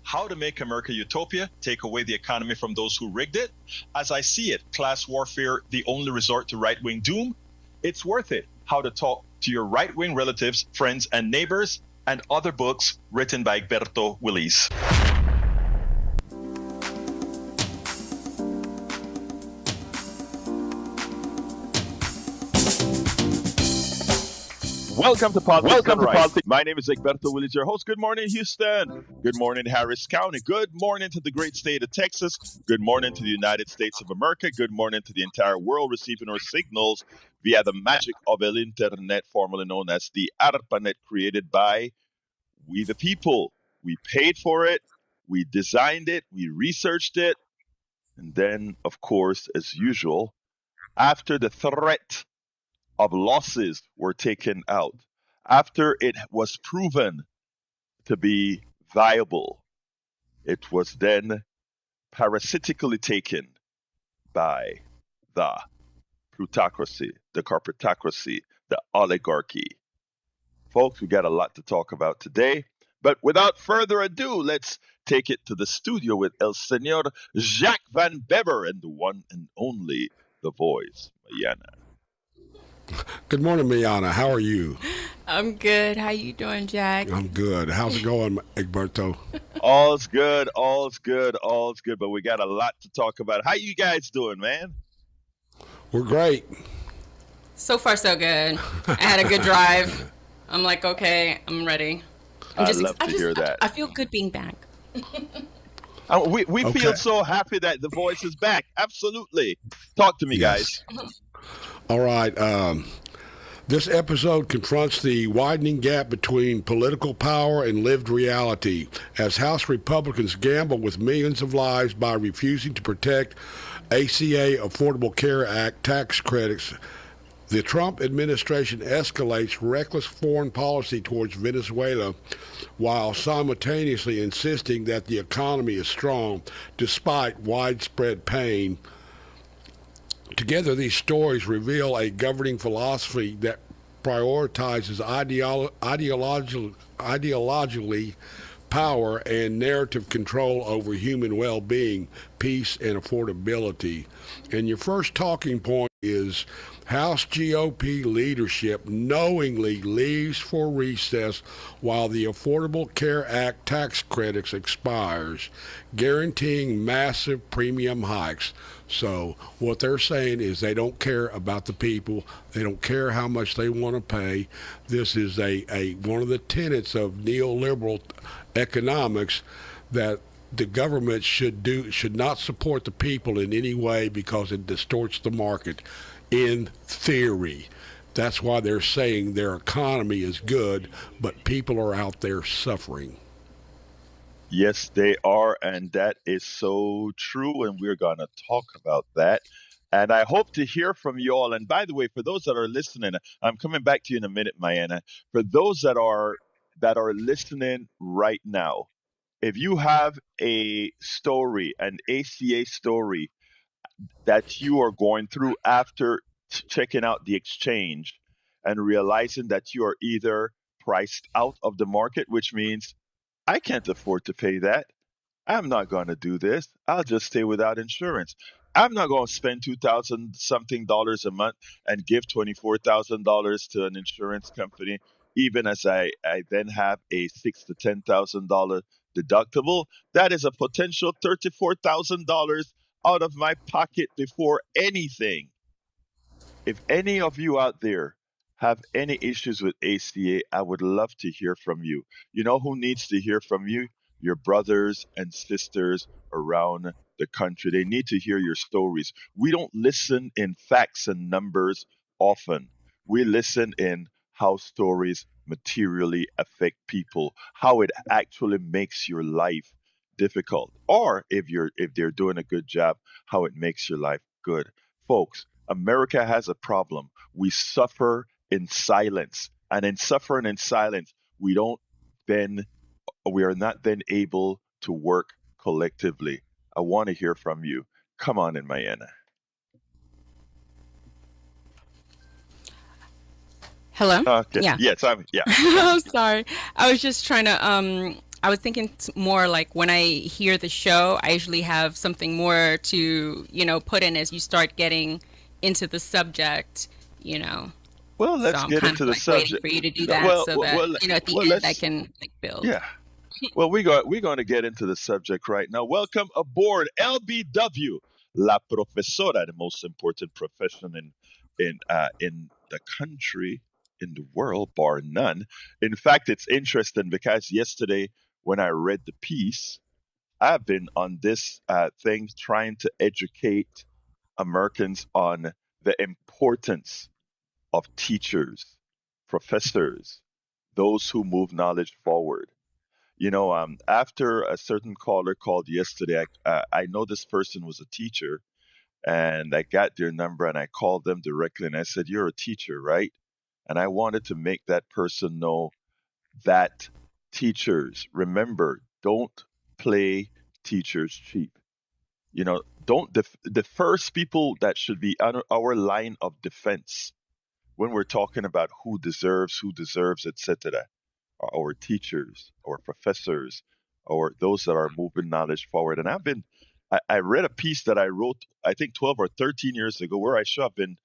How to Make America Utopia, Take Away the Economy from Those Who Rigged It. As I See It, Class Warfare, The Only Resort to Right-Wing Doom. It's Worth It, How to Talk to Your Right-Wing Relatives, Friends, and Neighbors, and other books written by Egberto Willis. Welcome to Politics. My name is Egberto Willis, your host. Good morning, Houston. Good morning, Harris County. Good morning to the great state of Texas. Good morning to the United States of America. Good morning to the entire world receiving our signals via the magic of El Internet, formerly known as the ARPANET, created by we the people. We paid for it. We designed it. We researched it. And then, of course, as usual, after the threat of losses were taken out, after it was proven to be viable, it was then parasitically taken by the plutocracy, the corporatocracy, the oligarchy. Folks, we got a lot to talk about today, but without further ado, let's take it to the studio with El Señor Jacques Van Bever and the one and only, the voice, Mayana. Good morning, Miana. How are you? I'm good. How you doing, Jack? I'm good. How's it going, Egberto? All's good, but we got a lot to talk about. How you guys doing, man? We're great. So far, so good. I had a good drive. I'm like, okay, I'm ready. I love to hear that. I feel good being back. We feel so happy that the voice is back. Absolutely. Talk to me, guys. All right. This episode confronts the widening gap between political power and lived reality as House Republicans gamble with millions of lives by refusing to protect ACA Affordable Care Act tax credits. The Trump administration escalates reckless foreign policy towards Venezuela while simultaneously insisting that the economy is strong despite widespread pain. Together, these stories reveal a governing philosophy that prioritizes ideologically power and narrative control over human well-being, peace, and affordability. And your first talking point is House GOP leadership knowingly leaves for recess while the Affordable Care Act tax credits expires, guaranteeing massive premium hikes. So what they're saying is they don't care about the people. They don't care how much they want to pay. This is a one of the tenets of neoliberal economics that the government should not support the people in any way because it distorts the market. In theory, that's why they're saying their economy is good, but people are out there suffering. Yes, they are, and that is so true, and we're going to talk about that. And I hope to hear from you all. And by the way, for those that are listening, I'm coming back to you in a minute, Mayana. For those that are listening right now, if you have a story, an ACA story that you are going through after checking out the exchange and realizing that you are either priced out of the market, which means I can't afford to pay that. I'm not going to do this. I'll just stay without insurance. I'm not going to spend $2,000 something a month and give $24,000 to an insurance company, even as I then have a $6,000 to $10,000 deductible. That is a potential $34,000 out of my pocket before anything. If any of you out there have any issues with ACA, I would love to hear from you. You know who needs to hear from you? Your brothers and sisters around the country. They need to hear your stories. We don't listen in facts and numbers often. We listen in how stories materially affect people, how it actually makes your life difficult, or if they're doing a good job, how it makes your life good. Folks, America has a problem. We suffer in silence, and in suffering in silence, we are not then able to work collectively. I want to hear from you. Come on in, Mayana. Hello? Okay. Yeah. Yes, yeah. I'm sorry. I was just trying to I was thinking more like when I hear the show, I usually have something more to, put in as you start getting into the subject, you know. Well, So let's I'm get kind into of the like waiting subject. for you to do No, that well, so well, that, well, at the well, end I let's. can like build. Yeah. Well, we're going to get into the subject right now. Welcome aboard, LBW, La Profesora, the most important profession in the country, in the world, bar none. In fact, it's interesting because yesterday when I read the piece, I've been on this thing trying to educate Americans on the importance of teachers, professors, those who move knowledge forward. After a certain caller called yesterday, I know this person was a teacher, and I got their number and I called them directly and I said, "You're a teacher, right?" And I wanted to make that person know that teachers, remember, don't play teachers cheap. Don't the first people that should be on our line of defense when we're talking about who deserves, etc., are our teachers, our professors, or those that are moving knowledge forward. And I read a piece that I wrote, I think 12 or 13 years ago, where I should have been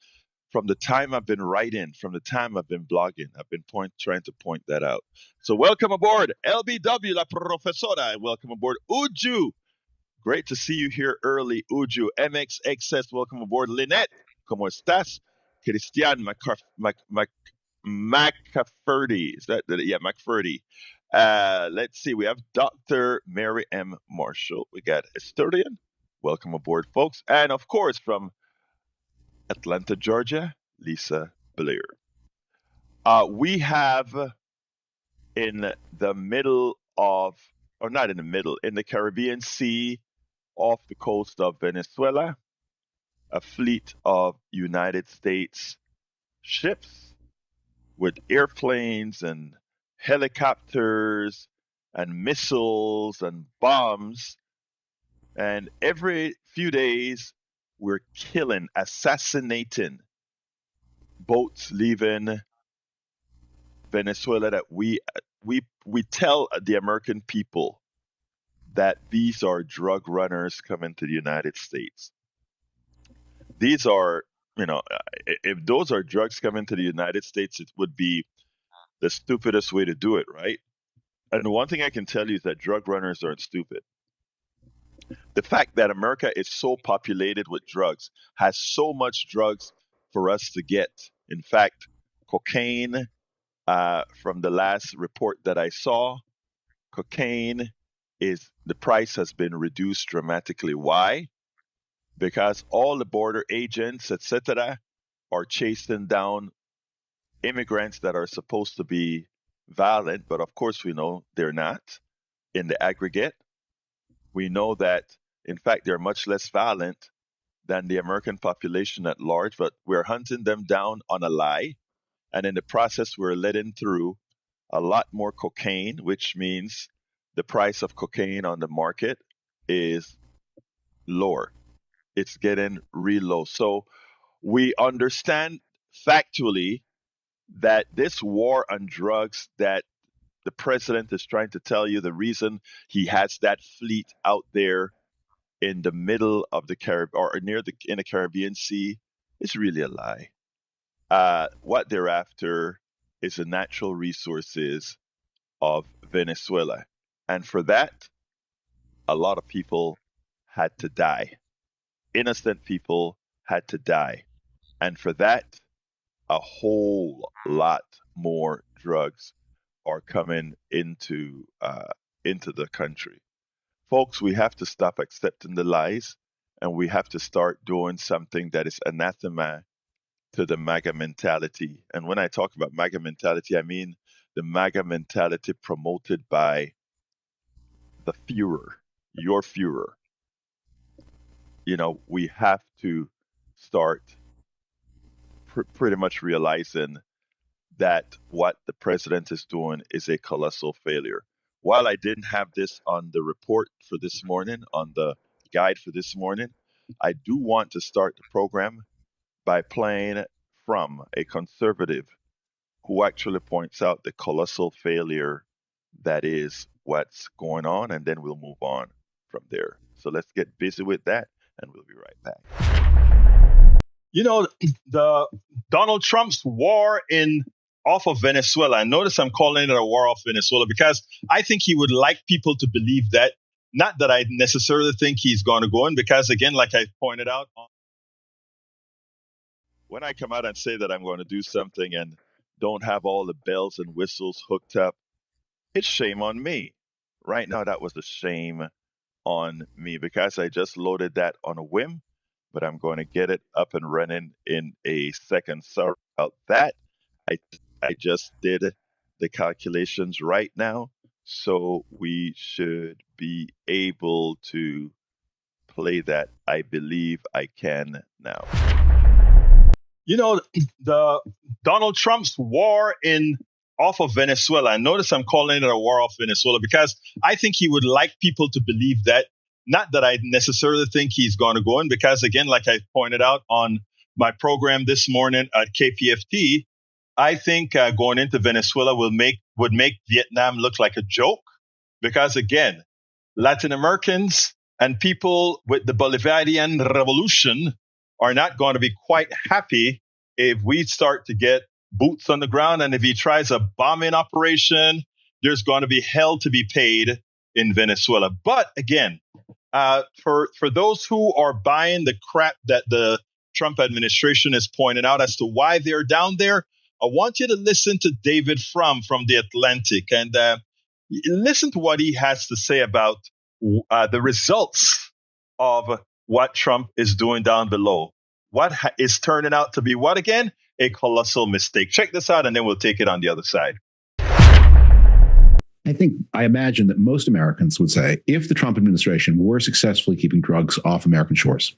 from the time I've been writing, from the time I've been blogging. I've been trying to point that out. So welcome aboard, LBW, La Profesora. Welcome aboard, Uju. Great to see you here early, Uju. MXXS, welcome aboard. Lynette, ¿cómo estás? Christian McCafferty. Is that, yeah, McFerty. Let's see. We have Dr. Mary M. Marshall. We got Historian. Welcome aboard, folks. And of course, from Atlanta, Georgia, Lisa Blair. We have in the middle of, or not in the middle, in the Caribbean Sea off the coast of Venezuela, a fleet of United States ships with airplanes and helicopters and missiles and bombs. And every few days, we're killing, assassinating boats leaving Venezuela that we tell the American people that these are drug runners coming to the United States. These are, if those are drugs coming to the United States, it would be the stupidest way to do it, right? And one thing I can tell you is that drug runners aren't stupid. The fact that America is so populated with drugs, has so much drugs for us to get. In fact, cocaine, from the last report that I saw, cocaine is the price has been reduced dramatically. Why? Because all the border agents, etc., are chasing down immigrants that are supposed to be violent, but of course we know they're not in the aggregate. We know that, in fact, they're much less violent than the American population at large, but we're hunting them down on a lie. And in the process, we're letting through a lot more cocaine, which means the price of cocaine on the market is lower. It's getting real low. So we understand factually that this war on drugs that the president is trying to tell you the reason he has that fleet out there in the middle of the Caribbean or near the in the Caribbean Sea is really a lie. What they're after is the natural resources of Venezuela, and for that, a lot of people had to die. Innocent people had to die, and for that, a whole lot more drugs are coming into the country. Folks, we have to stop accepting the lies and we have to start doing something that is anathema to the MAGA mentality. And when I talk about MAGA mentality, I mean the MAGA mentality promoted by the Führer, your Führer. We have to start pretty much realizing that what the president is doing is a colossal failure. While I didn't have this on the report for this morning, on the guide for this morning, I do want to start the program by playing from a conservative who actually points out the colossal failure that is what's going on, and then we'll move on from there. So let's get busy with that, and we'll be right back. The Donald Trump's war in off of Venezuela. I notice I'm calling it a war off Venezuela because I think he would like people to believe that. Not that I necessarily think he's going to go in, because again, like I pointed out, when I come out and say that I'm going to do something and don't have all the bells and whistles hooked up, it's shame on me. Right now, that was a shame on me because I just loaded that on a whim, but I'm going to get it up and running in a second. Sorry about that. I just did the calculations right now, so we should be able to play that. I believe I can now. The Donald Trump's war in off of Venezuela. I notice I'm calling it a war off Venezuela because I think he would like people to believe that. Not that I necessarily think he's going to go in, because again, like I pointed out on my program this morning at KPFT, I think going into Venezuela would make Vietnam look like a joke, because again, Latin Americans and people with the Bolivarian Revolution are not going to be quite happy if we start to get boots on the ground. And if he tries a bombing operation, there's going to be hell to be paid in Venezuela. But again, for those who are buying the crap that the Trump administration is pointing out as to why they're down there, I want you to listen to David Frum from The Atlantic and listen to what he has to say about the results of what Trump is doing down below. What is turning out to be what again? A colossal mistake. Check this out, and then we'll take it on the other side. I imagine that most Americans would say, if the Trump administration were successfully keeping drugs off American shores,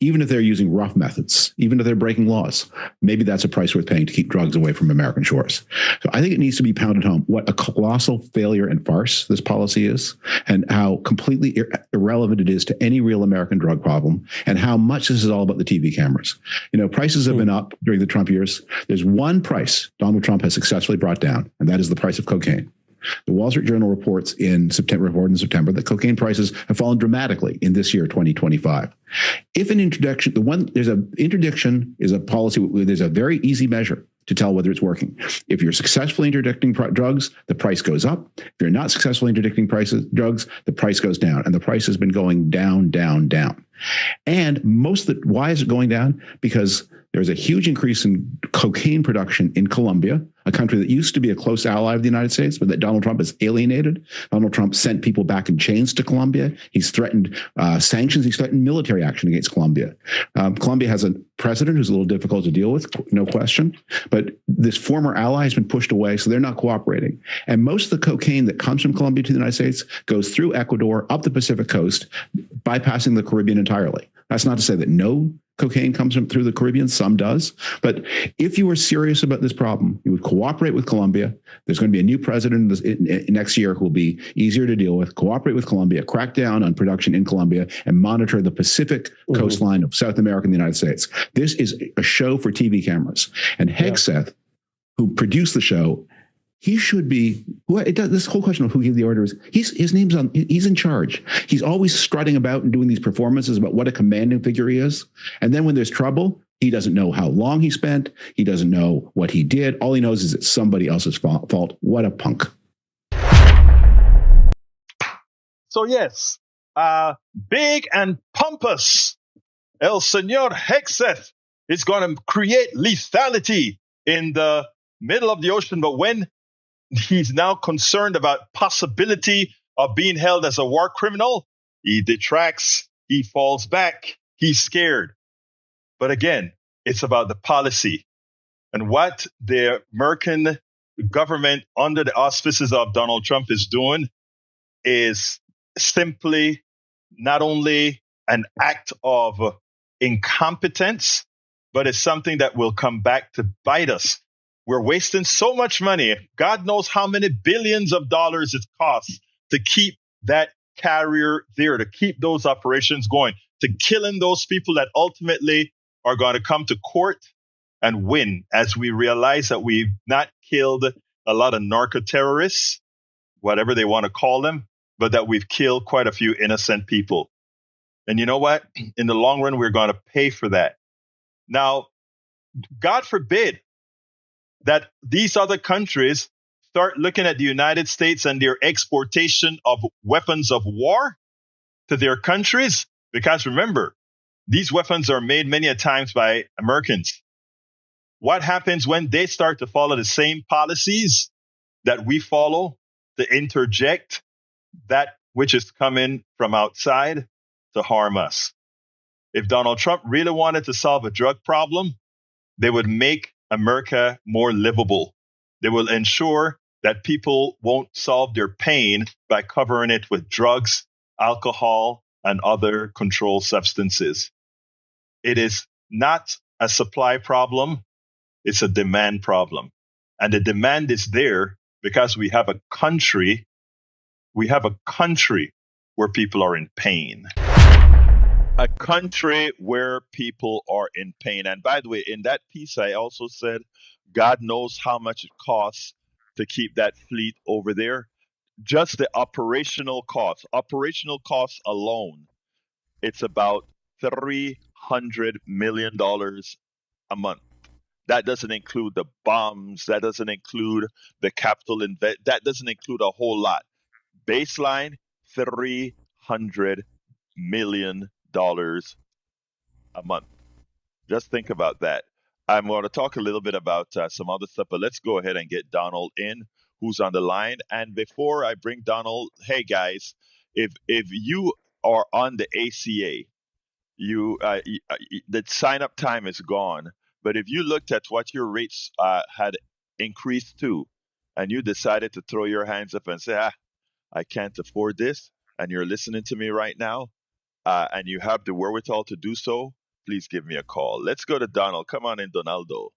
even if they're using rough methods, even if they're breaking laws, maybe that's a price worth paying to keep drugs away from American shores. So I think it needs to be pounded home what a colossal failure and farce this policy is, and how completely irrelevant it is to any real American drug problem, and how much this is all about the TV cameras. Prices have been up during the Trump years. There's one price Donald Trump has successfully brought down, and that is the price of cocaine. The Wall Street Journal reports in September that cocaine prices have fallen dramatically in this year, 2025. If an interdiction, interdiction is a policy where there's a very easy measure to tell whether it's working. If you're successfully interdicting drugs, the price goes up. If you're not successfully interdicting drugs, the price goes down. And the price has been going down, down, down. And why is it going down? Because there's a huge increase in cocaine production in Colombia, a country that used to be a close ally of the United States, but that Donald Trump has alienated. Donald Trump sent people back in chains to Colombia. He's threatened sanctions. He's threatened military action against Colombia. Colombia has a president who's a little difficult to deal with, no question. But this former ally has been pushed away, so they're not cooperating. And most of the cocaine that comes from Colombia to the United States goes through Ecuador, up the Pacific coast, bypassing the Caribbean entirely. That's not to say that no cocaine comes through the Caribbean. Some does. But if you were serious about this problem, you would cooperate with Colombia. There's going to be a new president next year who will be easier to deal with. Cooperate with Colombia, crack down on production in Colombia, and monitor the Pacific coastline of South America and the United States. This is a show for TV cameras. And Hegseth, who produced the show, he should be. This whole question of who gave the orders. His name's on. He's in charge. He's always strutting about and doing these performances about what a commanding figure he is. And then when there's trouble, he doesn't know how long he spent. He doesn't know what he did. All he knows is it's somebody else's fault. What a punk. So yes, big and pompous, El Señor Hegseth is going to create lethality in the middle of the ocean. But when he's now concerned about possibility of being held as a war criminal, he detracts, he falls back, he's scared. But again, it's about the policy. And what the American government under the auspices of Donald Trump is doing is simply not only an act of incompetence, but it's something that will come back to bite us. We're wasting so much money. God knows how many billions of dollars it costs to keep that carrier there, to keep those operations going, to killing those people that ultimately are going to come to court and win, as we realize that we've not killed a lot of narco terrorists. whatever they want to call them, but that we've killed quite a few innocent people. And you know what? In the long run, we're going to pay for that. Now, God forbid that these other countries start looking at the United States and their exportation of weapons of war to their countries. Because remember, these weapons are made many a times by Americans. What happens when they start to follow the same policies that we follow to interject that which is coming from outside to harm us? If Donald Trump really wanted to solve a drug problem, they would make America more livable. They will ensure that people won't solve their pain by covering it with drugs, alcohol, and other controlled substances. It is not a supply problem. It's a demand problem. And the demand is there because we have a country where people are in pain. A country where people are in pain. And by the way, in that piece, I also said, God knows how much it costs to keep that fleet over there. Just the operational costs alone, it's about $300 million a month. That doesn't include the bombs. That doesn't include the capital that doesn't include a whole lot. Baseline, $300 million a month. Just think about that. I'm going to talk a little bit about some other stuff, but let's go ahead and get Donald in, who's on the line. And before I bring Donald, hey guys, if you are on the ACA, the sign up time is gone. But if you looked at what your rates had increased to, and you decided to throw your hands up and say, I can't afford this, and you're listening to me right now, and you have the wherewithal to do so, please give me a call. Let's go to Donald. Come on in, Donaldo.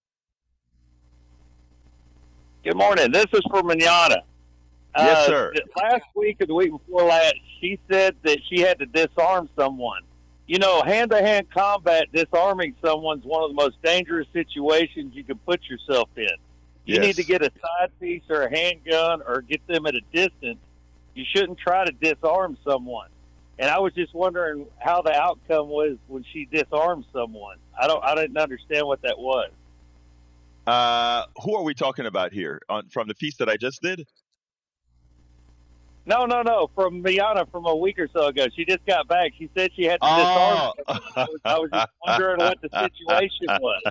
Good morning. This is for Manana. Yes, sir. Last week or the week before last, she said that she had to disarm someone. You know, hand-to-hand combat, disarming someone's one of the most dangerous situations you can put yourself in. You need to get a side piece or a handgun or get them at a distance. You shouldn't try to disarm someone. And I was just wondering how the outcome was when she disarmed someone. I didn't understand what that was. Who are we talking about here? From the piece that I just did? No. From Miana from a week or so ago. She just got back. She said she had to disarm someone. I was just wondering what the situation was.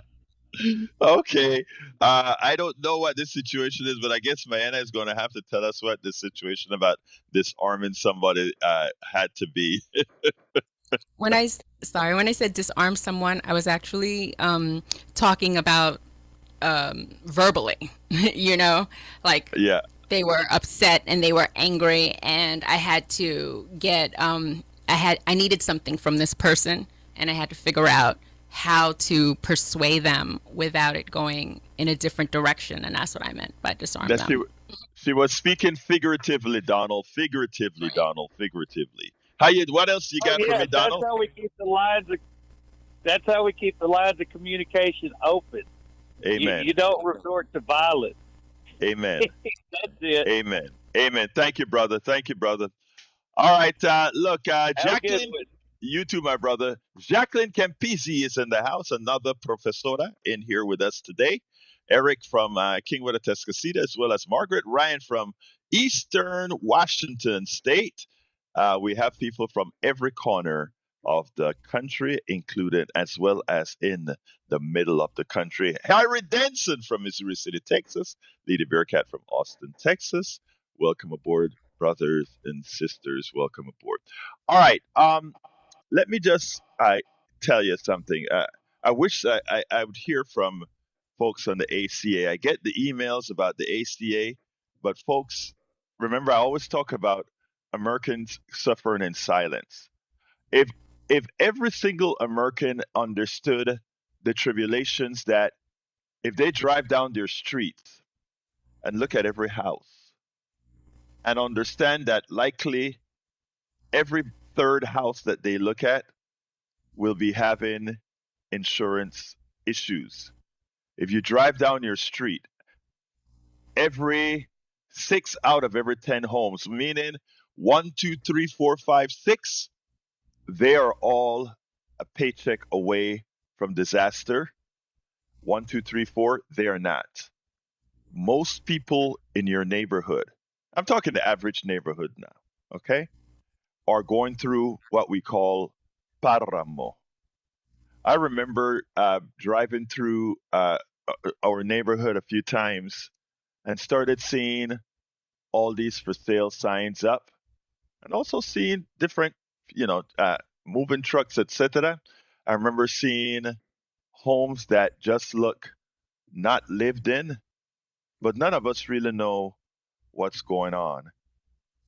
Okay. I don't know what this situation is, but I guess Diana is going to have to tell us what this situation about disarming somebody had to be. When I said disarm someone, I was actually talking about verbally, like Yeah. they were upset and they were angry, and I had to get I needed something from this person, and I had to figure out how to persuade them without it going in a different direction, and that's what I meant by disarm them. She was speaking figuratively, Donald. Figuratively, Donald. Figuratively. What else you got for me, Donald? That's how we keep the lines of communication open. Amen. You don't resort to violence. Amen. That's it. Amen. Amen. Thank you, brother. Thank you, brother. All right. Look, Jacqueline, you too, my brother. Jacqueline Campisi is in the house, another professora in here with us today. Eric from Kingwood, Atascocita, as well as Margaret Ryan from Eastern Washington State. We have people from every corner of the country, included as well as in the middle of the country. Harry Denson from Missouri City, Texas. Lady Bearcat from Austin, Texas. Welcome aboard, brothers and sisters. Welcome aboard. All right. Let me just tell you something. I wish I would hear from folks on the ACA. I get the emails about the ACA, but folks, remember, I always talk about Americans suffering in silence. If every single American understood the tribulations that if they drive down their streets and look at every house and understand that likely every third house that they look at will be having insurance issues. If you drive down your street, every 6 out of every 10 homes, meaning 1, 2, 3, 4, 5, 6, they are all a paycheck away from disaster. 1, 2, 3, 4, they are not. Most people in your neighborhood, I'm talking the average neighborhood now, okay, are going through what we call páramo. I remember driving through our neighborhood a few times and started seeing all these for sale signs up, and also seeing different, moving trucks, etc. I remember seeing homes that just look not lived in, but none of us really know what's going on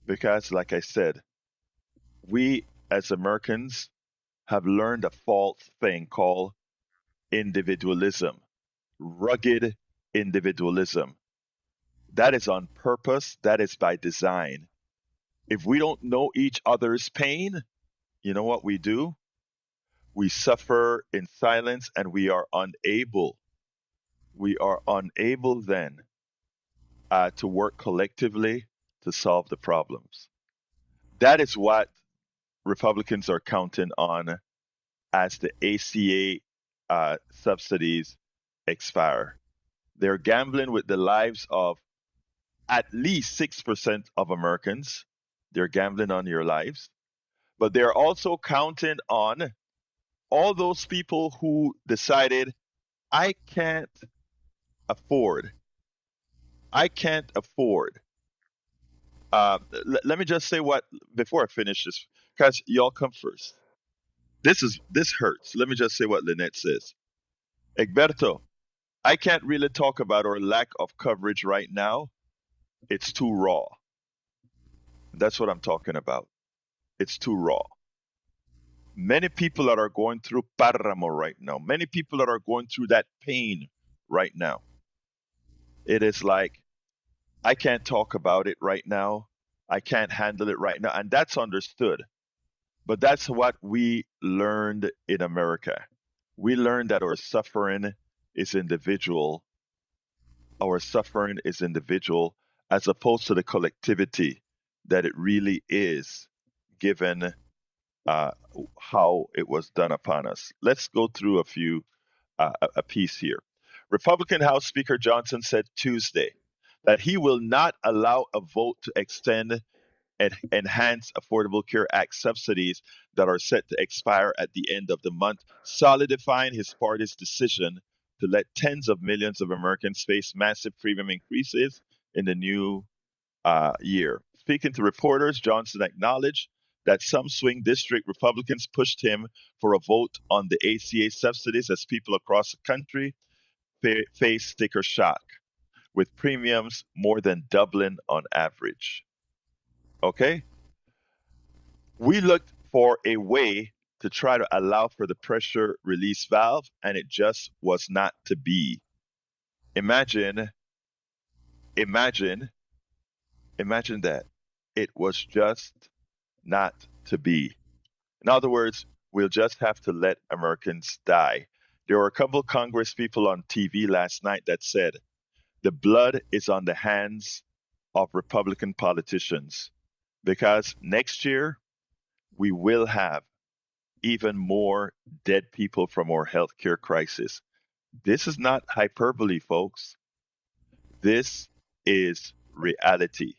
because, like I said, we as Americans have learned a false thing called individualism, rugged individualism. That is on purpose, that is by design. If we don't know each other's pain, you know what we do? We suffer in silence and we are unable then to work collectively to solve the problems. That is what Republicans are counting on as the ACA subsidies expire. They're gambling with the lives of at least 6% of Americans. They're gambling on your lives. But they're also counting on all those people who decided, I can't afford, I can't afford. Let me just say what, before I finish this, because y'all come first. This hurts. Let me just say what Lynette says. Egberto, I can't really talk about our lack of coverage right now. It's too raw. That's what I'm talking about. It's too raw. Many people that are going through páramo right now, many people that are going through that pain right now. It is like, I can't talk about it right now. I can't handle it right now. And that's understood. But that's what we learned in America. We learned that is individual. Our suffering is individual as opposed to the collectivity that it really is given uh, how it was done upon us. Let's go through a piece here. Republican House Speaker Johnson said Tuesday that he will not allow a vote to extend and enhance Affordable Care Act subsidies that are set to expire at the end of the month, solidifying his party's decision to let tens of millions of Americans face massive premium increases in the new year. Speaking to reporters, Johnson acknowledged that some swing district Republicans pushed him for a vote on the ACA subsidies as people across the country face sticker shock, with premiums more than doubling on average. Okay? We looked for a way to try to allow for the pressure release valve, and it just was not to be. Imagine, imagine, imagine that. It was just not to be. In other words, we'll just have to let Americans die. There were a couple of Congress people on TV last night that said the blood is on the hands of Republican politicians because next year we will have even more dead people from our healthcare crisis. This is not hyperbole, folks. This is reality.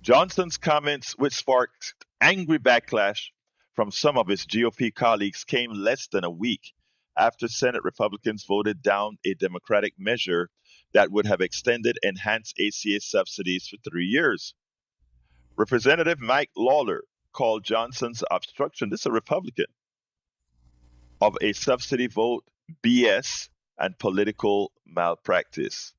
Johnson's comments, which sparked angry backlash from some of his GOP colleagues, came less than a week after Senate Republicans voted down a Democratic measure that would have extended enhanced ACA subsidies for 3 years. Representative Mike Lawler called Johnson's obstruction, this is a Republican, of a subsidy vote BS and political malpractice.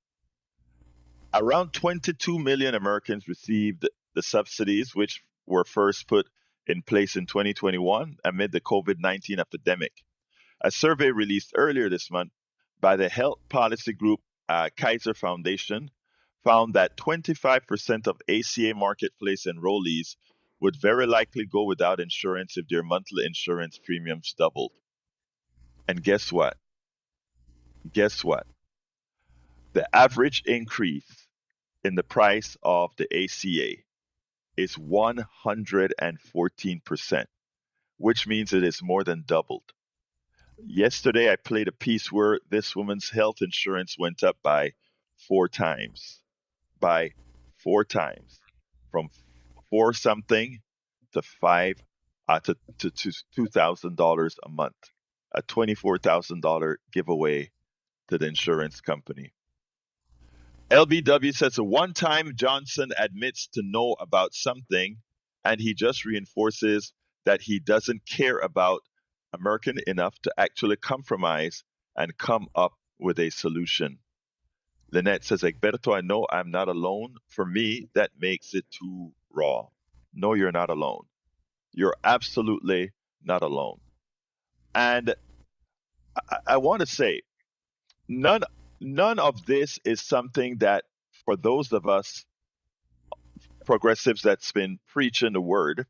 Around 22 million Americans received the subsidies, which were first put in place in 2021 amid the COVID-19 epidemic. A survey released earlier this month by the health policy group Kaiser Foundation found that 25% of ACA marketplace enrollees would very likely go without insurance if their monthly insurance premiums doubled. And guess what? Guess what? The average increase in the price of the ACA is 114%, which means it is more than doubled. Yesterday, I played a piece where this woman's health insurance went up by 4 times, by 4 times, from four something to five to $2,000 a month, a $24,000 giveaway to the insurance company. LBW says a one time Johnson admits to know about something and he just reinforces that he doesn't care about American enough to actually compromise and come up with a solution. Lynette says, Egberto, I know I'm not alone. For me, that makes it too raw. No, you're not alone. You're absolutely not alone. And I want to say, none of this is something that, for those of us progressives that's been preaching the word,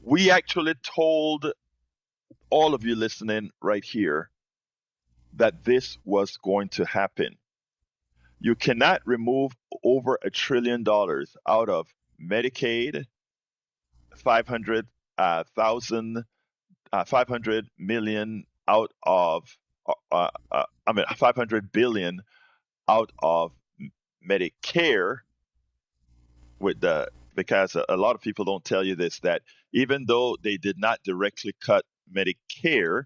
we actually told all of you listening right here that this was going to happen. You cannot remove over $1 trillion out of Medicaid, 500 million out of 500 billion out of Medicare, because a lot of people don't tell you this, that even though they did not directly cut Medicare,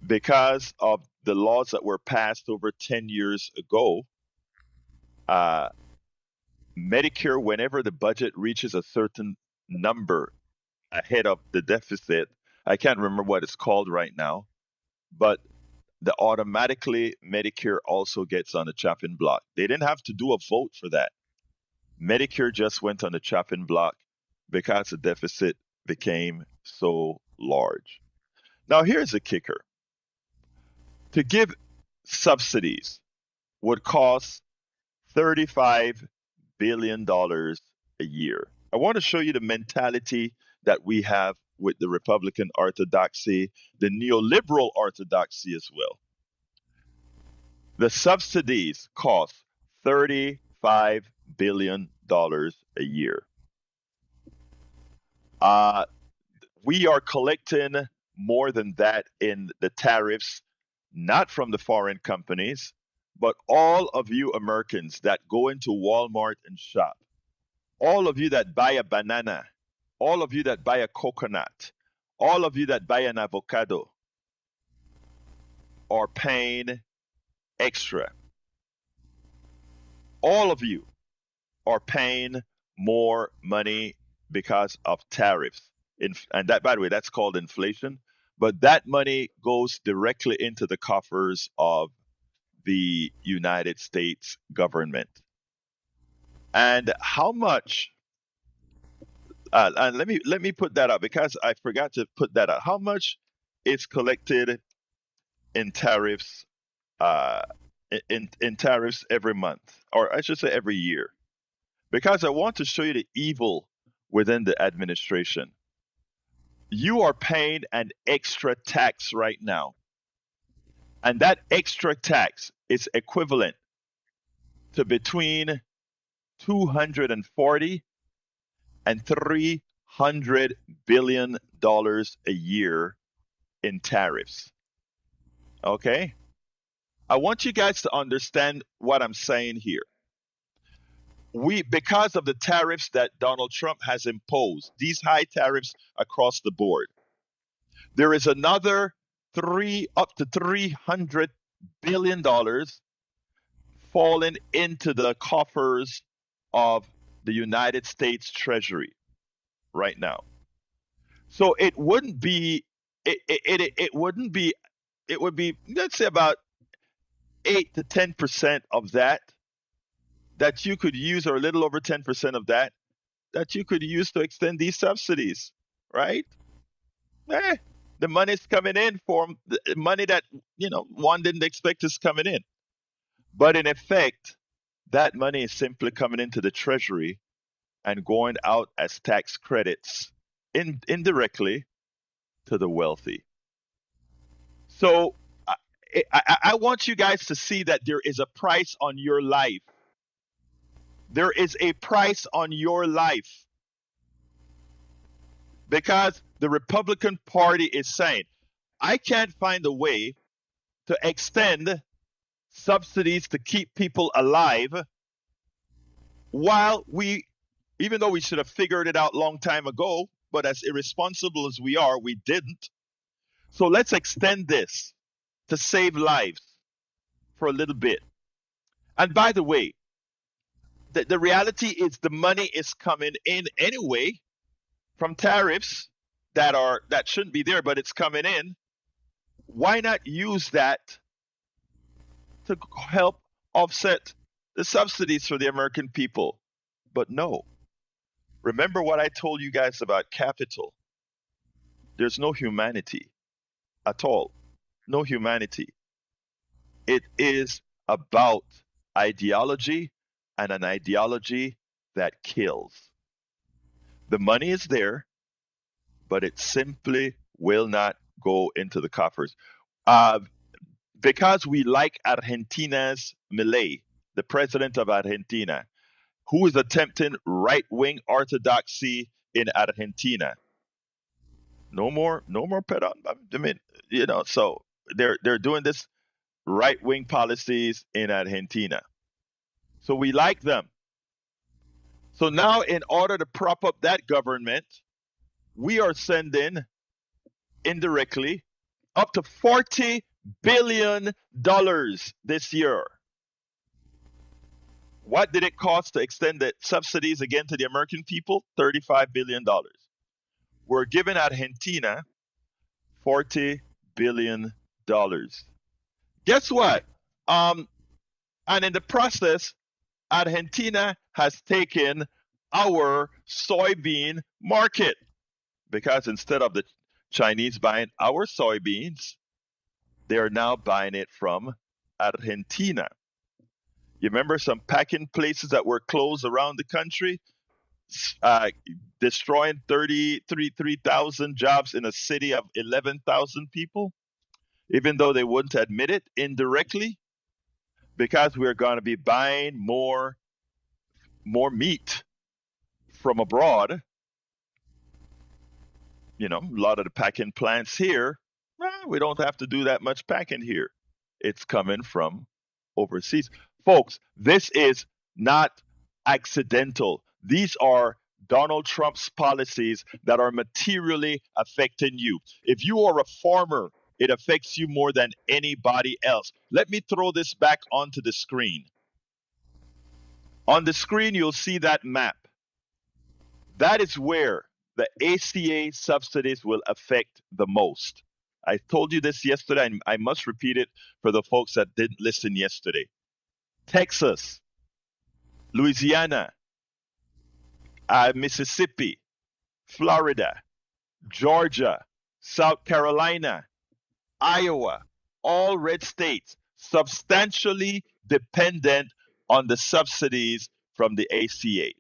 because of the laws that were passed over 10 years ago, Medicare, whenever the budget reaches a certain number ahead of the deficit, I can't remember what it's called right now, but automatically Medicare also gets on the chopping block. They didn't have to do a vote for that. Medicare just went on the chopping block because the deficit became so large. Now, here's the kicker. To give subsidies would cost $35 billion a year. I want to show you the mentality that we have with the Republican orthodoxy, the neoliberal orthodoxy as well. The subsidies cost $35 billion a year. We are collecting more than that in the tariffs, not from the foreign companies, but all of you Americans that go into Walmart and shop, all of you that buy a banana, all of you that buy a coconut, all of you that buy an avocado are paying extra. All of you are paying more money because of tariffs. And that, by the way, that's called inflation. But that money goes directly into the coffers of the United States government. And how much? And let me put that up, because I forgot to put that out. How much is collected in tariffs? In tariffs every month, or I should say every year, because I want to show you the evil within the administration. You are paying an extra tax right now, and that extra tax is equivalent to between $240 and $300 billion a year in tariffs. Okay? I want you guys to understand what I'm saying here. Because of the tariffs that Donald Trump has imposed, these high tariffs across the board, there is another up to $300 billion falling into the coffers of the United States Treasury right now. So it wouldn't be, it would be, let's say, about 8 to 10% of that you could use, or a little over 10% of that you could use to extend these subsidies, right? The money's coming in for the money that, one didn't expect is coming in. But in effect, that money is simply coming into the Treasury and going out as tax credits indirectly to the wealthy. So I want you guys to see that there is a price on your life There is a price on your life because the Republican Party is saying, I can't find a way to extend subsidies to keep people alive while even though we should have figured it out a long time ago, but as irresponsible as we are, we didn't. So let's extend this to save lives for a little bit. And by the way, the reality is the money is coming in anyway from tariffs that shouldn't be there, but it's coming in. Why not use that to help offset the subsidies for the American people? But no. Remember what I told you guys about capital. There's no humanity at all. No humanity. It is about ideology, and an ideology that kills. The money is there, but it simply will not go into the coffers. Because we like Argentina's Milei, the president of Argentina, who is attempting right-wing orthodoxy in Argentina. No more pedal. I mean, so they're doing this right-wing policies in Argentina. So we like them. So now, in order to prop up that government, we are sending indirectly up to $40 billion this year. What did it cost to extend the subsidies again to the American people? $35 billion. We're giving Argentina $40 billion. Guess what? And in the process, Argentina has taken our soybean market because instead of the Chinese buying our soybeans, they're now buying it from Argentina. You remember some packing places that were closed around the country, destroying 33,000 jobs in a city of 11,000 people, even though they wouldn't admit it indirectly, because we're going to be buying more meat from abroad. A lot of the packing plants here, we don't have to do that much packing here. It's coming from overseas. Folks, this is not accidental. These are Donald Trump's policies that are materially affecting you. If you are a farmer, it affects you more than anybody else. Let me throw this back onto the screen. On the screen, you'll see that map. That is where the ACA subsidies will affect the most. I told you this yesterday, and I must repeat it for the folks that didn't listen yesterday. Texas, Louisiana, Mississippi, Florida, Georgia, South Carolina, Iowa, all red states, substantially dependent on the subsidies from the ACA.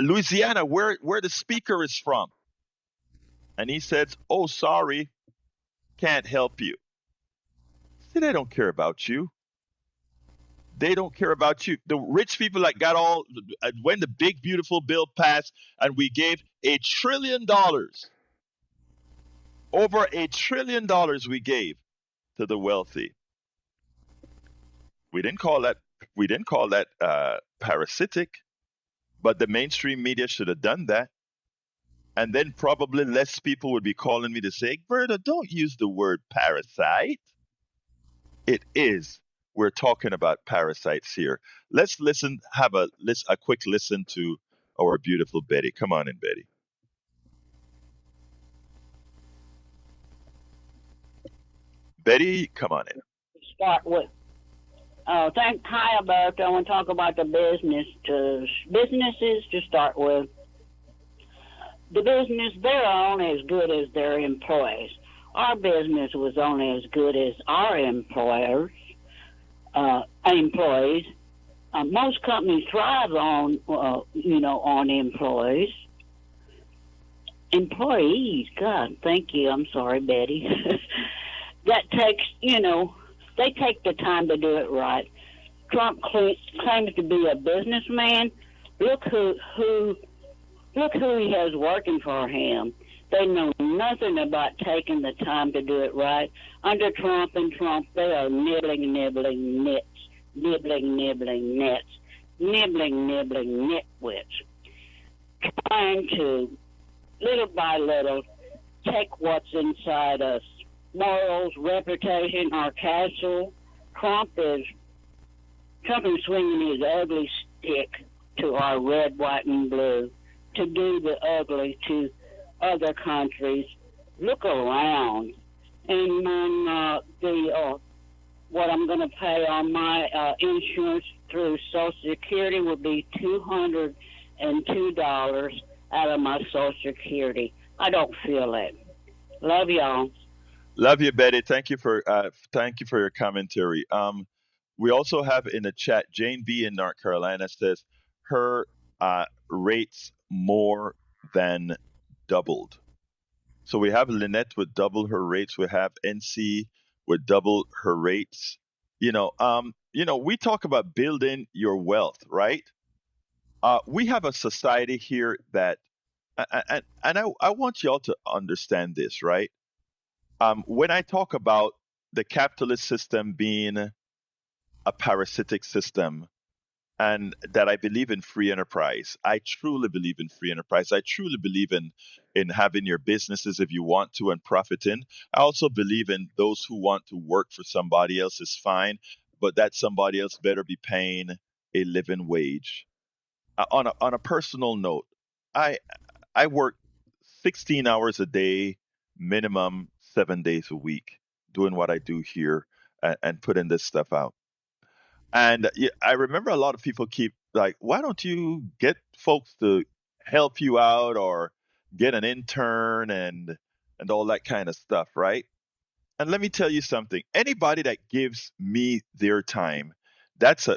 Louisiana, where the speaker is from, and he says, "Oh, sorry, can't help you." See, they don't care about you. They don't care about you. The rich people that got when the big beautiful bill passed, and we gave $1 trillion, over $1 trillion we gave to the wealthy. We didn't call that parasitic, but the mainstream media should have done that. And then probably less people would be calling me to say, "Berta, don't use the word parasite." It is. We're talking about parasites here. Let's have a quick listen to our beautiful Betty. Come on in, Betty. Betty, come on in. Start with. Hi, Alberto. I want to talk about the businesses to start with. The business, they're only as good as their employees. Our business was only as good as our employees. Most companies thrive on employees. Employees, God, thank you. I'm sorry, Betty. That takes, they take the time to do it right. Trump claims to be a businessman. Look who he has working for him. They know nothing about taking the time to do it right. Under Trump, they are nibbling nits, nitwits, trying to, little by little, take what's inside us. Morals, reputation, our castle. Trump is swinging his ugly stick to our red, white, and blue to do the ugly to other countries. Look around, and what I'm going to pay on my insurance through Social Security will be $202 out of my Social Security. I don't feel it. Love y'all. Love you, Betty. Thank you for your commentary. We also have in the chat Jane B in North Carolina says her rates more than doubled. So we have Lynette with double her rates. We have NC with double her rates. We talk about building your wealth, right? We have a society here that, and I want y'all to understand this, right? When I talk about the capitalist system being a parasitic system, and that I believe in free enterprise. I truly believe in free enterprise. I truly believe in having your businesses if you want to and profit in. I also believe in those who want to work for somebody else is fine, but that somebody else better be paying a living wage. On a personal note, I work 16 hours a day, minimum 7 days a week, doing what I do here and putting this stuff out. And I remember a lot of people keep like, why don't you get folks to help you out or get an intern and all that kind of stuff, right? And let me tell you something. Anybody that gives me their time, that's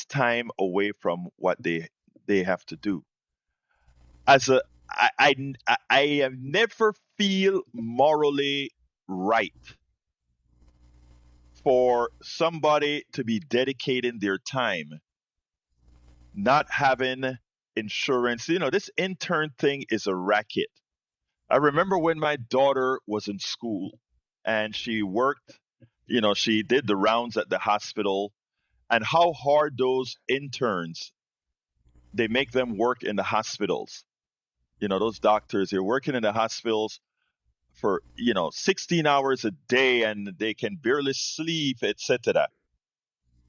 time away from what they have to do. I have never feel morally right for somebody to be dedicating their time, not having insurance. This intern thing is a racket. I remember when my daughter was in school and she worked, she did the rounds at the hospital, and how hard those interns, they make them work in the hospitals. Those doctors, they're working in the hospitals for 16 hours a day and they can barely sleep, etc.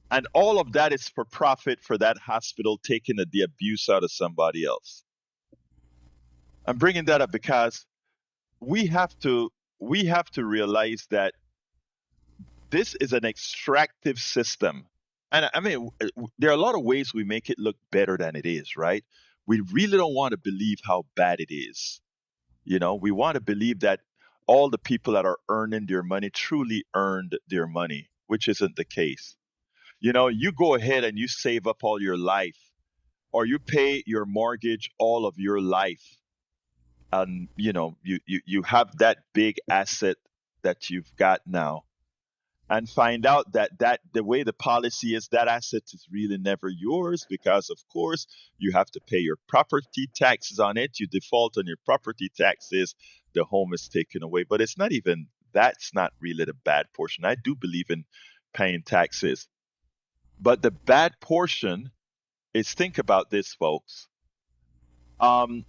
And all of that is for profit for that hospital taking the abuse out of somebody else. I'm bringing that up because we have to realize that this is an extractive system. And I mean, there are a lot of ways we make it look better than it is, right? We really don't want to believe how bad it is. We want to believe that all the people that are earning their money truly earned their money, which isn't the case. You go ahead and you save up all your life, or you pay your mortgage all of your life, and you have that big asset that you've got now, and find out that the way the policy is, that asset is really never yours, because of course you have to pay your property taxes on it. You default on your property taxes, the home is taken away. But it's not even, that's not really the bad portion. I do believe in paying taxes, but the bad portion is, think about this, folks. The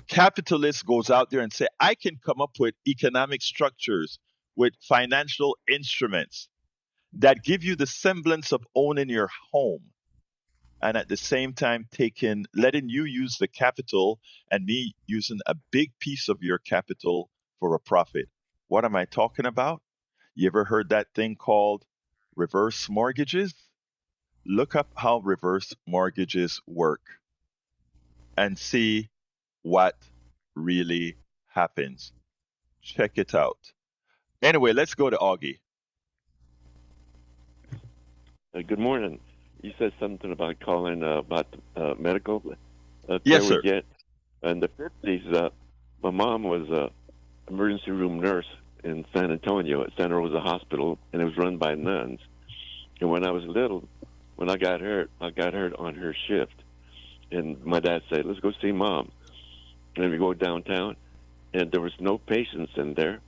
capitalist goes out there and say, I can come up with economic structures with financial instruments that give you the semblance of owning your home, and at the same time letting you use the capital and me using a big piece of your capital for a profit. What am I talking about? You ever heard that thing called reverse mortgages? Look up how reverse mortgages work and see what really happens. Check it out. Anyway, let's go to Augie. Good morning. You said something about calling about medical care Yes, sir. we get. In the 50s, my mom was a emergency room nurse in San Antonio at Santa Rosa Hospital, and it was run by nuns. And when I was little, when I got hurt on her shift. And my dad said, let's go see Mom. And we go downtown, and there was no patients in there.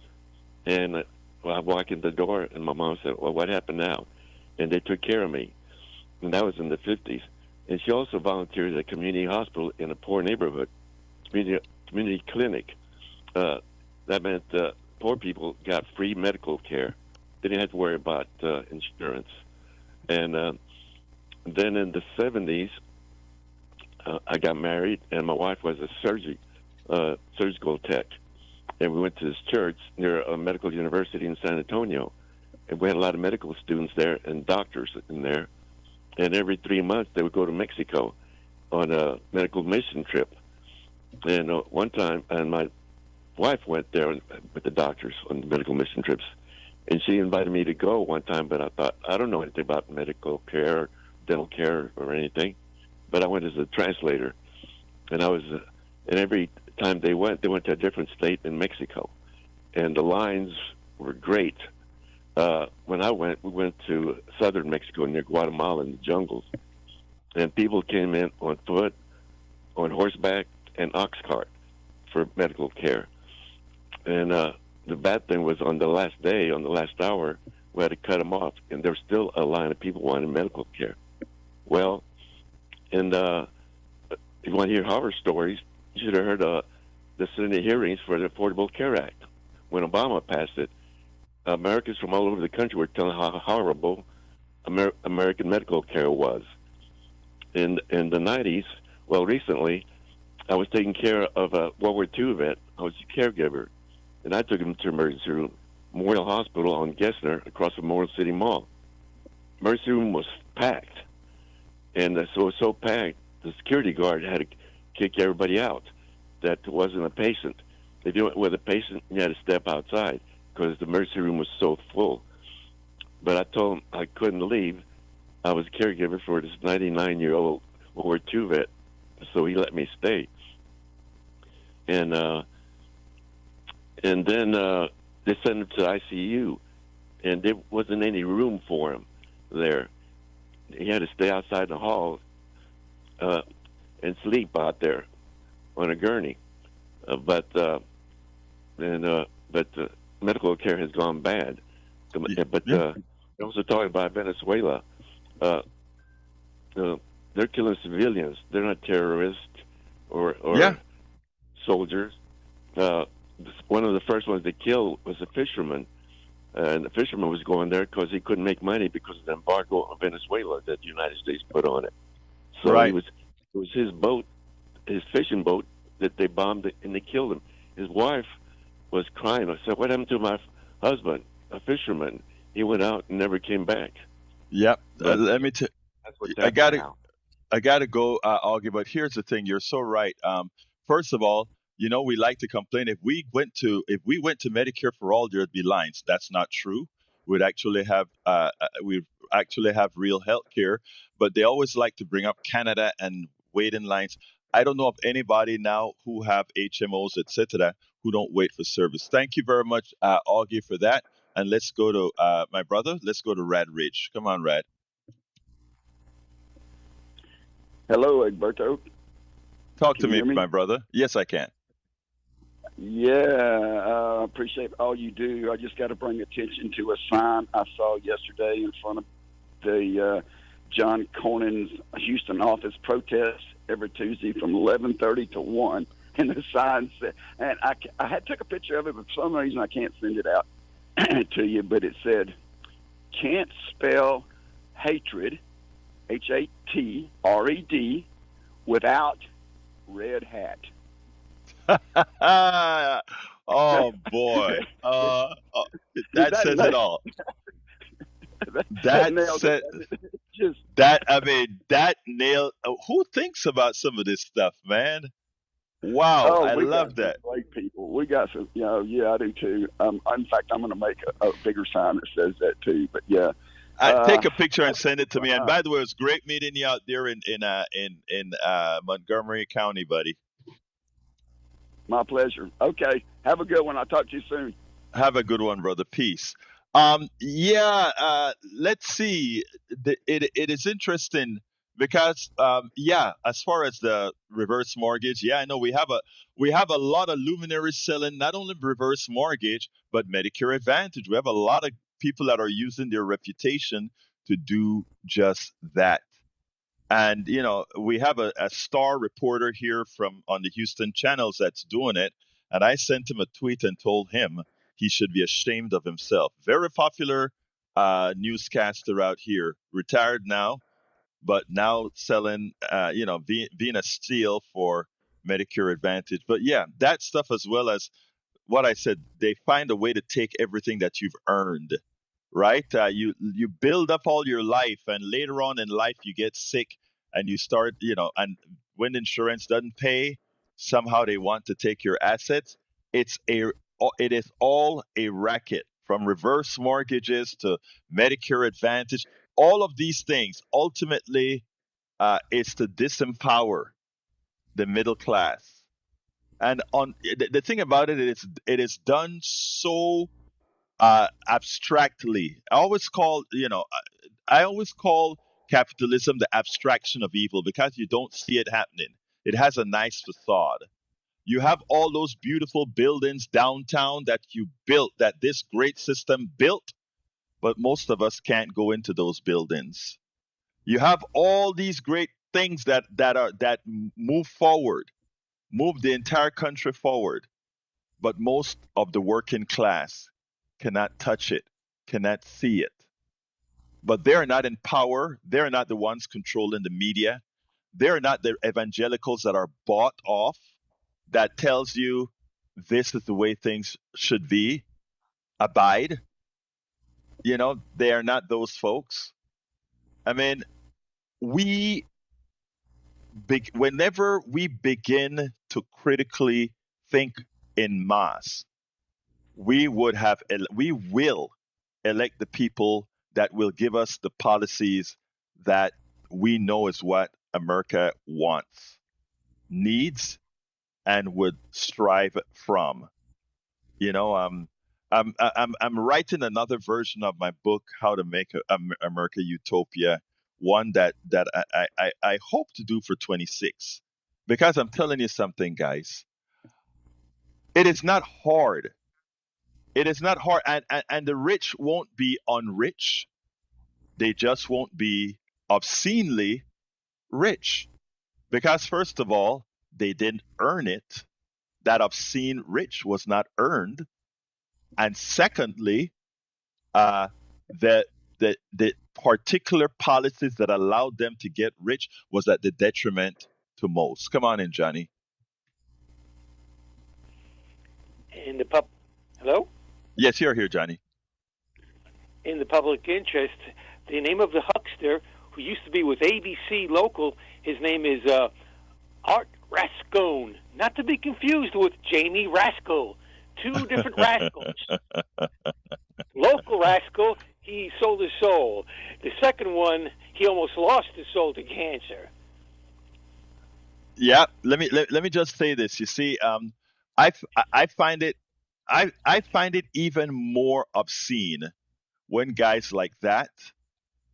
And I walk in the door, and my mom said, well, what happened now? And they took care of me. And that was in the 50s. And she also volunteered at a community hospital in a poor neighborhood, community clinic. That meant poor people got free medical care. They didn't have to worry about insurance. And then in the 70s, I got married, and my wife was a surgical tech. And we went to this church near a medical university in San Antonio. And we had a lot of medical students there and doctors in there. And every 3 months, they would go to Mexico on a medical mission trip. And one time, and my wife went there with the doctors on the medical mission trips. And she invited me to go one time, but I thought, I don't know anything about medical care, dental care, or anything. But I went as a translator. And and every time they went to a different state in Mexico. And the lines were great. When we went to southern Mexico near Guatemala in the jungles. And people came in on foot, on horseback, and ox cart for medical care. And the bad thing was on the last day, on the last hour, we had to cut them off. And there was still a line of people wanting medical care. Well, and if you want to hear horror stories, you should have heard the Senate hearings for the Affordable Care Act. When Obama passed it, Americans from all over the country were telling how horrible American medical care was. In the 90s, well, recently, I was taking care of a World War II vet. I was a caregiver, and I took him to emergency room, Memorial Hospital on Gessner, across from Memorial City Mall. Emergency room was packed, and so it was so packed, the security guard had to kick everybody out that wasn't a patient. If you went with a patient, you had to step outside because the emergency room was so full. But I told him I couldn't leave. I was a caregiver for this 99-year-old World War II vet, so he let me stay. And then they sent him to ICU, and there wasn't any room for him there. He had to stay outside the hall and sleep out there on a gurney. But medical care has gone bad. But also talking about Venezuela, they're killing civilians. They're not terrorists or soldiers. One of the first ones they killed was a fisherman, and the fisherman was going there because he couldn't make money because of the embargo on Venezuela that the United States put on it. So it was his boat, his fishing boat, that they bombed it, and they killed him. His wife was crying. I said, "What happened to my husband, a fisherman? He went out and never came back." Yep. Let me tell. That's what's I got to. now. I got to go, Augie. But here's the thing. You're so right. First of all, we like to complain. If we went to Medicare for all, there'd be lines. That's not true. We'd actually have real health care. But they always like to bring up Canada and wait in lines. I don't know of anybody now who have HMOs, etc., who don't wait for service. Thank you very much, Augie, for that. And let's go to my brother. Let's go to Rad Ridge. Come on, Rad. Hello, Egberto. Talk Can to you hear me, me? my brother. Yes, I can. Yeah, I appreciate all you do. I just got to bring attention to a sign I saw yesterday in front of the John Cornyn's Houston office protest every Tuesday from 11:30 to 1. And the sign said, and I had took a picture of it, but for some reason I can't send it out to you, but it said, "Can't spell hatred, HATRED, without red hat." Oh boy, that says it all. That nailed said it. Just that. I mean, that nailed. Who thinks about some of this stuff, man? Wow, I we love got that. some great people. We got some, yeah, I do too. In fact, I'm going to make a bigger sign that says that too. But yeah, Take a picture and send it to me. And by the way, it was great meeting you out there in Montgomery County, buddy. my pleasure. Okay, have a good one. I'll talk to you soon. Have a good one, brother. Peace. Yeah, let's see. It is interesting because yeah, as far as the reverse mortgage, yeah, I know we have a lot of luminaries selling not only reverse mortgage but Medicare Advantage. We have a lot of people that are using their reputation to do just that. And we have a star reporter here from on the Houston channels that's doing it. And I sent him a tweet and told him he should be ashamed of himself. Very popular newscaster out here, retired now, but now selling, being a steal for Medicare Advantage. But yeah, that stuff as well as what I said, they find a way to take everything that you've earned, right? You build up all your life, and later on in life you get sick, and you start, and when insurance doesn't pay, somehow they want to take your assets. It's a it is all a racket, from reverse mortgages to Medicare Advantage. All of these things ultimately is to disempower the middle class. And the thing about it is done so abstractly. I always call capitalism the abstraction of evil because you don't see it happening. It has a nice facade. You have all those beautiful buildings downtown that you built, that this great system built, but most of us can't go into those buildings. You have all these great things that move forward, move the entire country forward, but most of the working class cannot touch it, cannot see it. But they're not in power. They're not the ones controlling the media. They're not the evangelicals that are bought off, that tells you this is the way things should be. Abide. They are not those folks. I mean, we whenever we begin to critically think in mass, we will elect the people that will give us the policies that we know is what America wants, needs, and would strive from. I'm writing another version of my book, How to Make America Utopia, one that I hope to do for 26, because I'm telling you something, guys. It is not hard. It is not hard, and the rich won't be unrich. They just won't be obscenely rich, because first of all, they didn't earn it. That obscene rich was not earned, and secondly, uh, the the particular policies that allowed them to get rich was at the detriment to most. Come on in, Johnny. In the pub, hello. Yes, you're here, Johnny. In the public interest, the name of the huckster who used to be with ABC local, his name is Art Rascone, not to be confused with Jamie Rascal. Two different rascals. Local rascal, he sold his soul. The second one, he almost lost his soul to cancer. Yeah, let me just say this. You see, I I find it I find it even more obscene when guys like that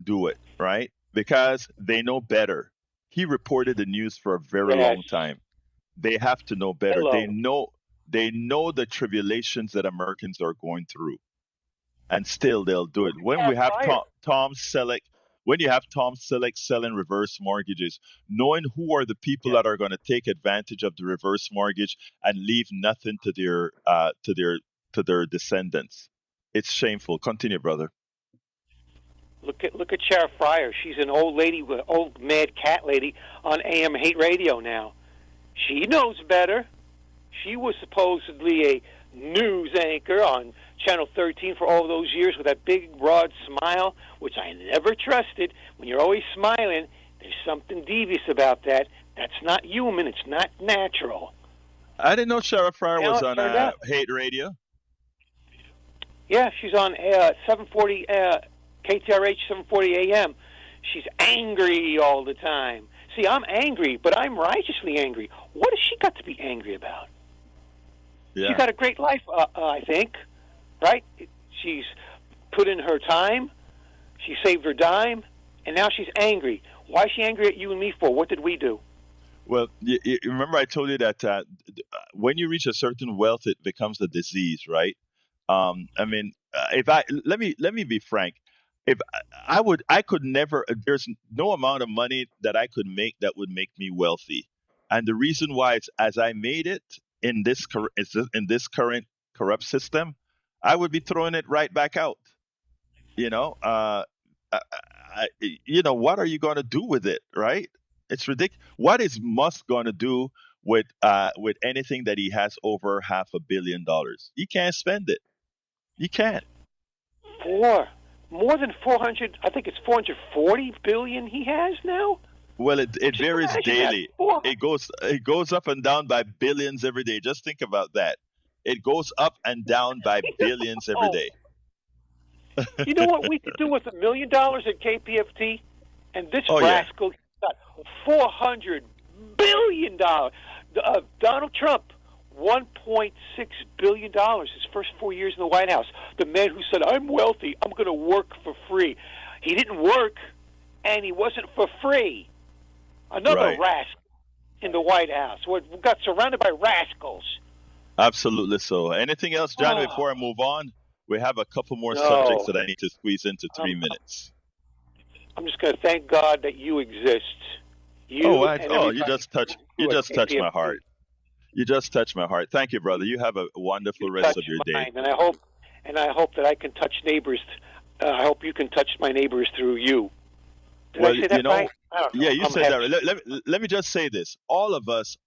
do it, right? Because they know better. He reported the news for a very Yes. long time. They have to know better. Hello. They know the tribulations that Americans are going through, and still they'll do it. When we have Fire. Tom Selleck, when you have Tom Selleck selling reverse mortgages, knowing who are the people Yeah. that are going to take advantage of the reverse mortgage and leave nothing to their descendants, it's shameful. Continue, brother. Look at Sheriff Fryer. She's an old lady, old mad cat lady on AM hate radio now. She knows better. She was supposedly a news anchor on Channel 13 for all those years with that big, broad smile, which I never trusted. When you're always smiling, there's something devious about that. That's not human. It's not natural. I didn't know Sheriff Fryer You know, was it on turned out. hate radio. Yeah, she's on 740 KTRH 740 AM. She's angry all the time. See, I'm angry, but I'm righteously angry. What has she got to be angry about? She's Yeah. got a great life, I think, right? She's put in her time. She saved her dime, and now she's angry. Why is she angry at you and me for? What did we do? Well, you remember I told you that when you reach a certain wealth, it becomes a disease, right? I mean, if I let me be frank. If I could never. There's no amount of money that I could make that would make me wealthy, and the reason why is as I made it in this current corrupt system, I would be throwing it right back out. You know, what are you going to do with it, right? It's ridiculous. What is Musk going to do with anything that he has over $500 million? He can't spend it. He can't. More than 400. I think it's 440 billion he has now. Well, it Just varies imagine daily. that. It goes up and down by billions every day. Just think about that. It goes up and down by billions every Oh, day. you know what we could do with $1 million at KPFT? And this Oh yeah. rascal got $400 billion. Donald Trump, $1.6 billion his first 4 years in the White House. The man who said, "I'm wealthy, I'm going to work for free." He didn't work, and he wasn't for free. Another Right. rascal in the White House. We got surrounded by rascals. Absolutely so. Anything else, John, Oh, before I move on? We have a couple more subjects no. that I need to squeeze into 3 minutes. I'm just going to thank God that you exist. Oh, You and you everybody you who at just touched my KPFT. heart. You just touched my heart. Thank you, brother. You have a wonderful rest Touch of your day. mine, and I hope that I can touch neighbors. I hope you can touch my neighbors through you. Did Well, I say that right? I don't know. yeah, you I'm said that happy. right. Let me just say this. All of us,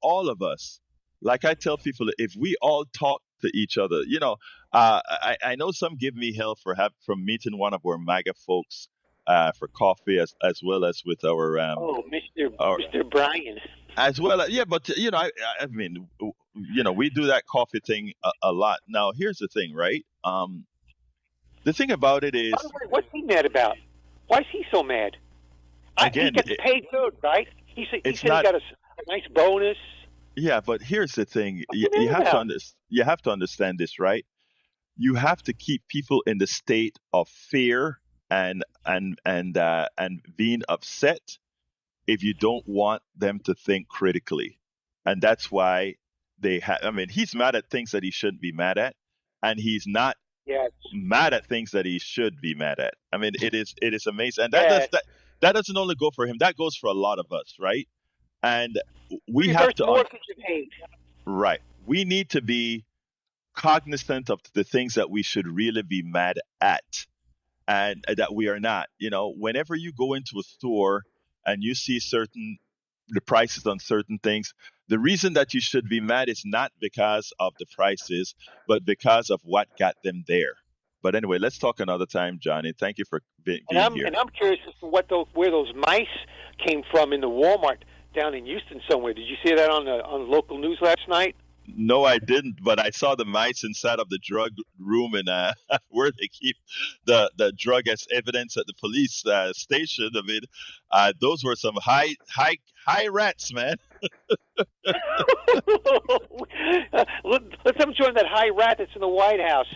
like I tell people, if we all talk to each other, I know some give me hell from meeting one of our MAGA folks for coffee as well as with Oh, our Mr. Bryan. as well yeah, but I mean, we do that coffee thing a lot. Now, here's the thing, right? The thing about it By the is, way, what's he mad about? Why is he so mad? He again, gets paid good, right? He it's said he not. got a nice bonus. Yeah, but here's the thing. What's You, he you mad have to about? you have to understand this, right? You have to keep people in the state of fear and being upset if you don't want them to think critically. And that's why I mean, he's mad at things that he shouldn't be mad at, and he's not Yes. mad at things that he should be mad at. I mean, it is amazing. And Yes. that doesn't only go for him. That goes for a lot of us, right? And we have Reverse to mortgage and hate. right. We need to be cognizant of the things that we should really be mad at and that we are not. Whenever you go into a store and you see the prices on certain things, the reason that you should be mad is not because of the prices, but because of what got them there. But anyway, let's talk another time, Johnny. Thank you for being here. And I'm curious as to where those mice came from in the Walmart down in Houston somewhere. Did you see that on the local news last night? No, I didn't, but I saw the mice inside of the drug room in where they keep the drug as evidence at the police station. I mean, those were some high rats, man. Let's have him join that high rat that's in the White House.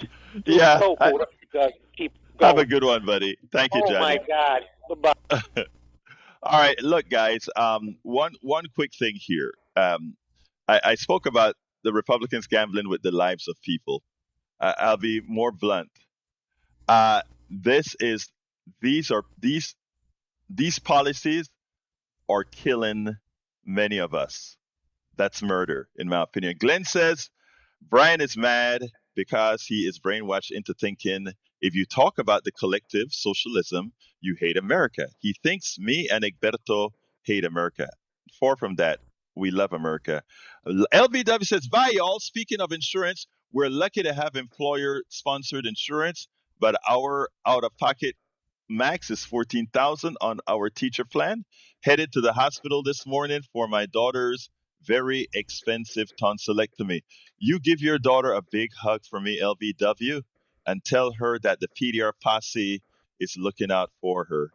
Doing Yeah. coke or whatever he does. Keep Have a going. good one, buddy. Thank you, Oh Johnny. my God. Goodbye. All right, look, guys. One quick thing here. I spoke about the Republicans gambling with the lives of people. I'll be more blunt. Uh, this is these policies are killing many of us. That's murder, in my opinion. Glenn says Brian is mad because he is brainwashed into thinking if you talk about the collective socialism, you hate America. He thinks me and Egberto hate America. Far from that. We love America. LBW says, bye, y'all. Speaking of insurance, we're lucky to have employer sponsored insurance, but our out of pocket max is 14,000 on our teacher plan. Headed to the hospital this morning for my daughter's very expensive tonsillectomy. You give your daughter a big hug for me, LBW, and tell her that the PDR posse is looking out for her.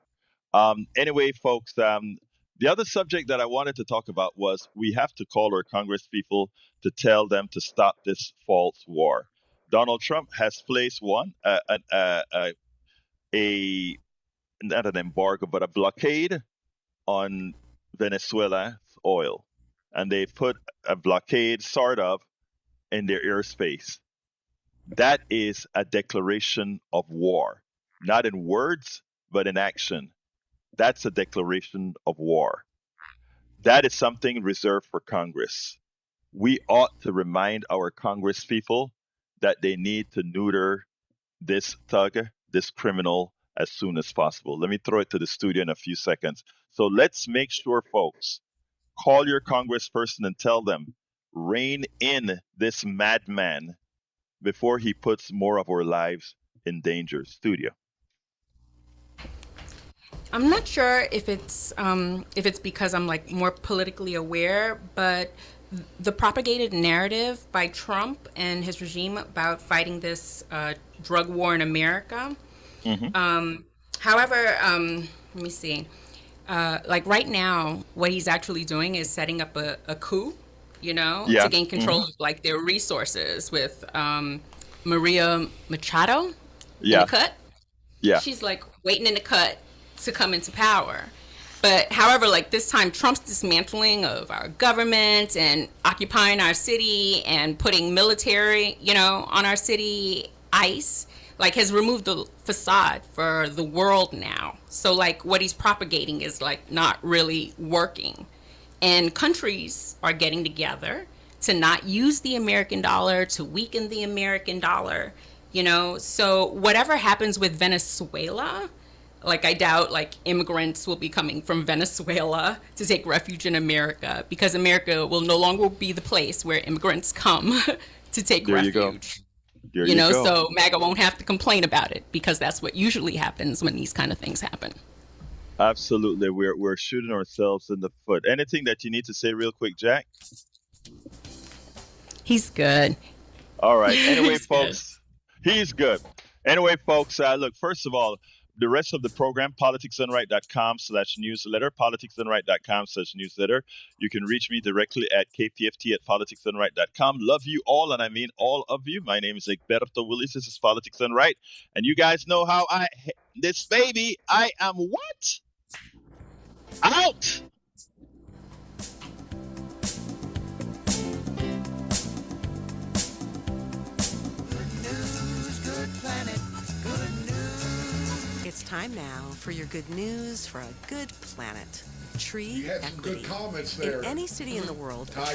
Anyway, folks, the other subject that I wanted to talk about was we have to call our Congress people to tell them to stop this false war. Donald Trump has placed a not an embargo, but a blockade on Venezuela's oil, and they put a blockade, sort of, in their airspace. That is a declaration of war, not in words, but in action. That's a declaration of war. That is something reserved for Congress. We ought to remind our Congress people that they need to neuter this thug, this criminal, as soon as possible. Let me throw it to the studio in a few seconds. So let's make sure, folks, call your congressperson and tell them, rein in this madman before he puts more of our lives in danger. Studio. I'm not sure if it's because I'm like more politically aware, but the propagated narrative by Trump and his regime about fighting this drug war in America. However, let me see. Like right now, what he's actually doing is setting up a coup, Yeah. to gain control of like their resources with Maria Machado in Yeah. the cut. Yeah. She's like waiting in the cut to come into power. But however, like this time, Trump's dismantling of our government and occupying our city and putting military, on our city, ICE, like has removed the facade for the world now. So like what he's propagating is like not really working. And countries are getting together to not use the American dollar, to weaken the American dollar, So whatever happens with Venezuela, like I doubt like immigrants will be coming from Venezuela to take refuge in America, because America will no longer be the place where immigrants come to take There refuge. you go. There you go. So MAGA won't have to complain about it, because that's what usually happens when these kind of things happen. Absolutely. We're shooting ourselves in the foot. Anything that you need to say real quick, Jack? He's good. All right. Anyway, He's folks, he's good. Anyway, folks, look, first of all, the rest of the program, politicsdoneright.com/newsletter, politicsdoneright.com/newsletter. You can reach me directly at kpft@politicsdoneright.com. Love you all, and I mean all of you. My name is Egberto Willis. This is Politics Done Right. And you guys know how this baby, I am what? Out! It's time now for your good news for a good planet. Tree You had some equity. good comments there. In any city in the world, Ty